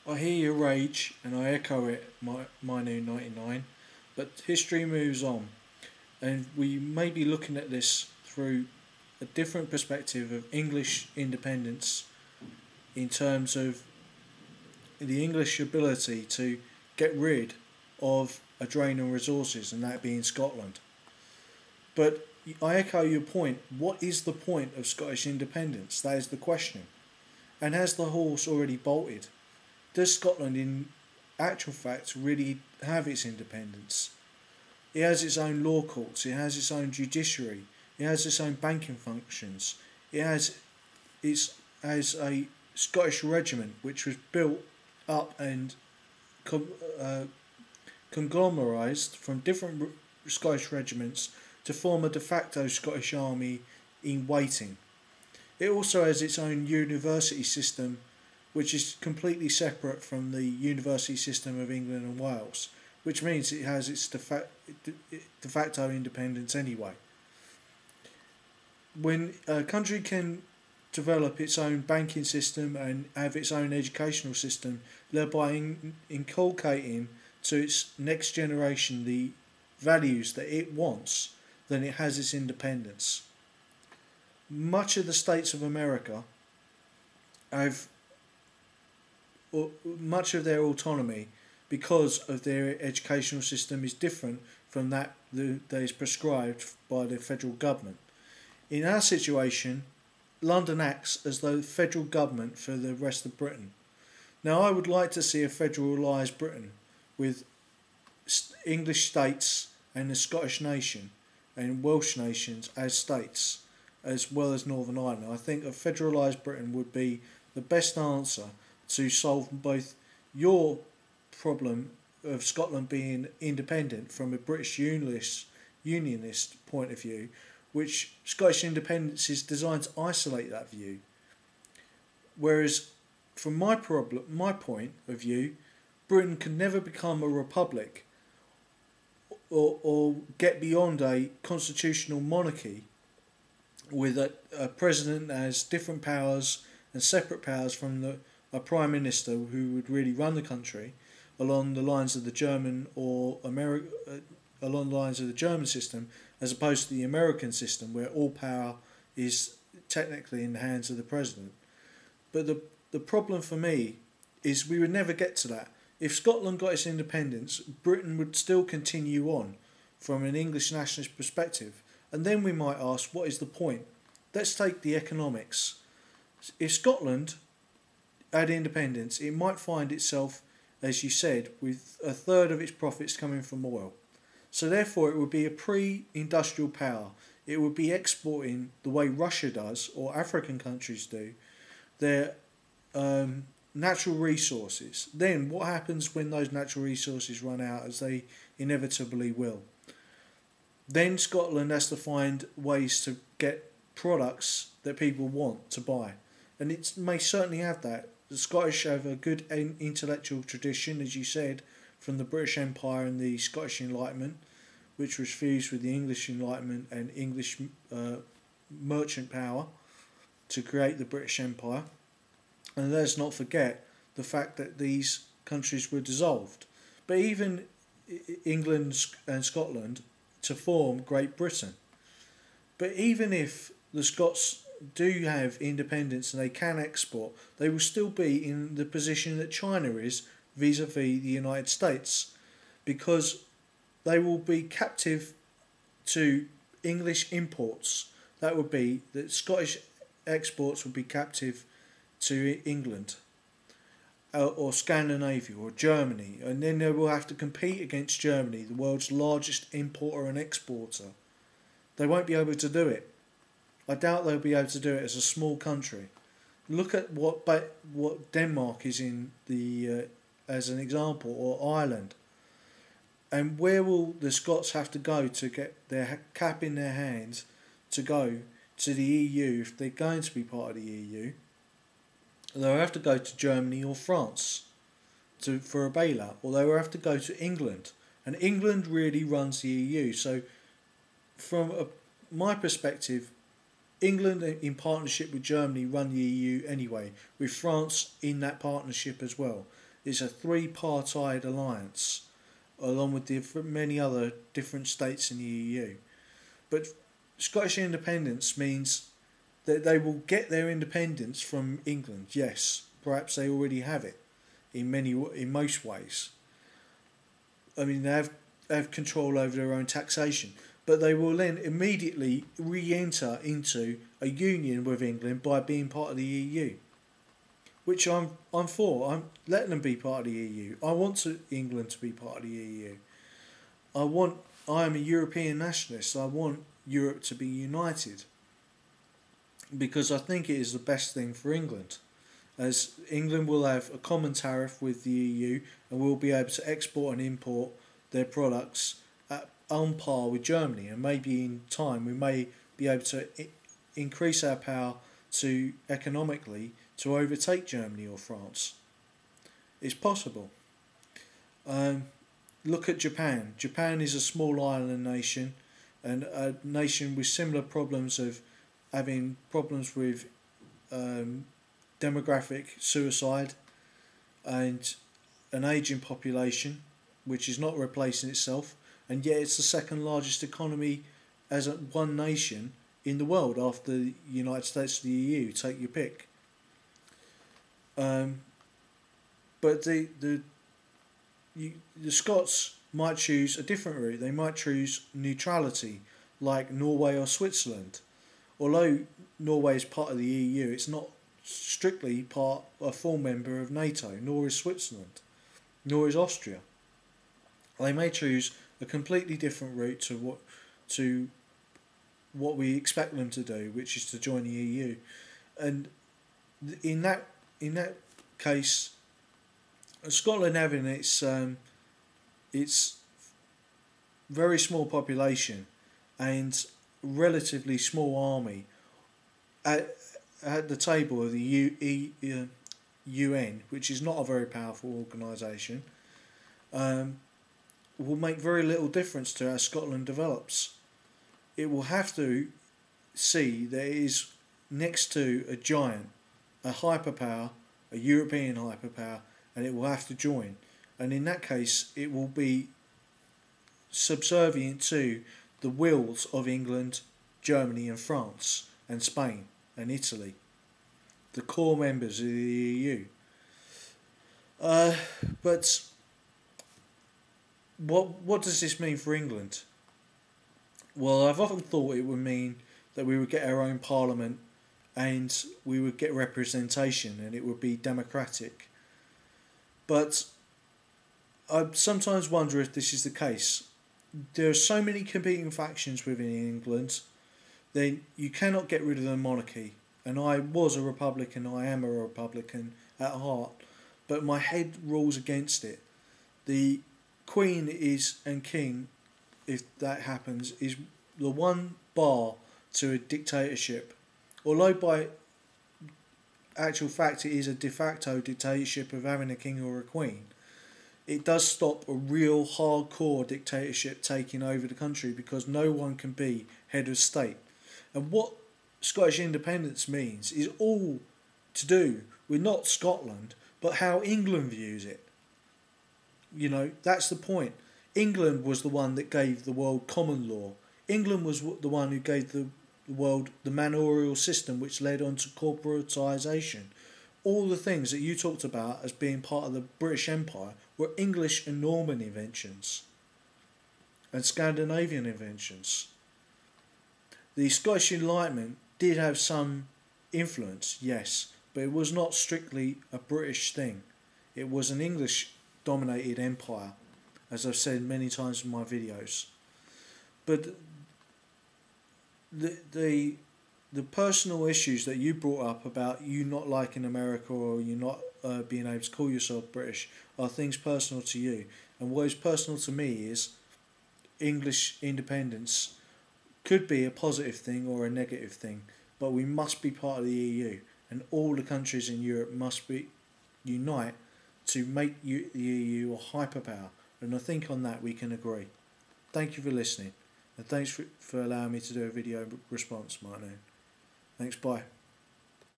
I hear your rage and I echo it, Mynoon1999, but history moves on, and we may be looking at this through a different perspective of English independence in terms of the English ability to get rid of a drain on resources, and that being Scotland. But I echo your point. What is the point of Scottish independence? That is the question. And has the horse already bolted? Does Scotland, in actual fact, really have its independence? It has its own law courts, it has its own judiciary, it has its own banking functions, it has a Scottish regiment which was built up and conglomeratised from different Scottish regiments to form a de facto Scottish army in waiting. It also has its own university system, which is completely separate from the university system of England and Wales, which means it has its de facto independence anyway. When a country can develop its own banking system and have its own educational system, thereby inculcating to its next generation the values that it wants, then it has its independence. Much of the states of America have much of their autonomy because of their educational system is different from that is prescribed by the federal government. In our situation, London acts as though the federal government for the rest of Britain. Now, I would like to see a federalised Britain with English states and the Scottish nation and Welsh nations as states, as well as Northern Ireland. I think a federalised Britain would be the best answer to solve both your problem of Scotland being independent from a British unionist point of view, which Scottish independence is designed to isolate that view. Whereas, from my point of view, Britain can never become a republic or get beyond a constitutional monarchy with a president that has different powers and separate powers from a prime minister who would really run the country along the lines of the German or along the lines of the German system, as opposed to the American system where all power is technically in the hands of the president. But the problem for me is we would never get to that. If Scotland got its independence, Britain would still continue on from an English nationalist perspective. And then we might ask, what is the point? Let's take the economics. If Scotland had independence, it might find itself, as you said, with a third of its profits coming from oil. So therefore it would be a pre-industrial power. It would be exporting the way Russia does, or African countries do, their natural resources. Then what happens when those natural resources run out, as they inevitably will? Then Scotland has to find ways to get products that people want to buy. And it may certainly have that. The Scottish have a good intellectual tradition, as you said, from the British Empire and the Scottish Enlightenment, which was fused with the English Enlightenment and English merchant power to create the British Empire. And let's not forget the fact that these countries were dissolved. But even England and Scotland to form Great Britain. But even if the Scots do have independence and they can export, they will still be in the position that China is vis-a-vis the United States, because they will be captive to English imports. That would be that Scottish exports would be captive to England or Scandinavia or Germany, and then they will have to compete against Germany, the world's largest importer and exporter. They won't be able to do it. I doubt they'll be able to do it as a small country. Look at what Denmark is in the as an example, or Ireland. And where will the Scots have to go to get their cap in their hands to go to the EU if they're going to be part of the EU? They'll have to go to Germany or France for a bailout, or they will have to go to England. And England really runs the EU. So from my perspective, England in partnership with Germany run the EU anyway, with France in that partnership as well. It's a three-partite alliance, along with many other different states in the EU. But Scottish independence means that they will get their independence from England. Yes, perhaps they already have it in most ways. I mean, they have control over their own taxation, but they will then immediately re-enter into a union with England by being part of the EU, which I'm for. I'm letting them be part of the EU. I want England to be part of the EU. I am a European nationalist. I want Europe to be united, because I think it is the best thing for England, as England will have a common tariff with the EU and will be able to export and import their products on par with Germany, and maybe in time we may be able to increase our power to economically to overtake Germany or France. It's possible. Look at Japan. Japan is a small island nation, and a nation with similar problems of having problems with demographic suicide and an ageing population, which is not replacing itself, and yet it's the second largest economy as one nation in the world after the United States and the EU. Take your pick. But the Scots might choose a different route. They might choose neutrality, like Norway or Switzerland. Although Norway is part of the EU, it's not strictly a full member of NATO, nor is Switzerland, nor is Austria. They may choose a completely different route to what we expect them to do, which is to join the EU. And in that case, Scotland having its very small population and relatively small army at the table of the UN, which is not a very powerful organisation, will make very little difference to how Scotland develops. It will have to see that it is next to a giant, a hyperpower, a European hyperpower, and it will have to join. And in that case, it will be subservient to the wills of England, Germany and France and Spain and Italy, the core members of the EU. But what does this mean for England? Well, I've often thought it would mean that we would get our own parliament and we would get representation and it would be democratic. But I sometimes wonder if this is the case. There are so many competing factions within England, then you cannot get rid of the monarchy. And I was a Republican, I am a Republican at heart, but my head rules against it. The Queen and King, if that happens, is the one bar to a dictatorship. Although by actual fact it is a de facto dictatorship of having a king or a queen, it does stop a real hardcore dictatorship taking over the country, because no one can be head of state. And what Scottish independence means is all to do with not Scotland, but how England views it. You know, that's the point. England was the one that gave the world common law. England was the one who gave the world the manorial system, which led on to corporatisation. All the things that you talked about as being part of the British Empire were English and Norman inventions and Scandinavian inventions. The Scottish Enlightenment did have some influence, yes, but it was not strictly a British thing. It was an English-dominated empire, as I've said many times in my videos. But the personal issues that you brought up about you not liking America or you not being able to call yourself British are things personal to you. And what is personal to me is English independence could be a positive thing or a negative thing, but we must be part of the EU, and all the countries in Europe must unite to make the EU a hyperpower. And I think on that we can agree. Thank you for listening, and thanks for allowing me to do a video response, Mynoon. Thanks, bye.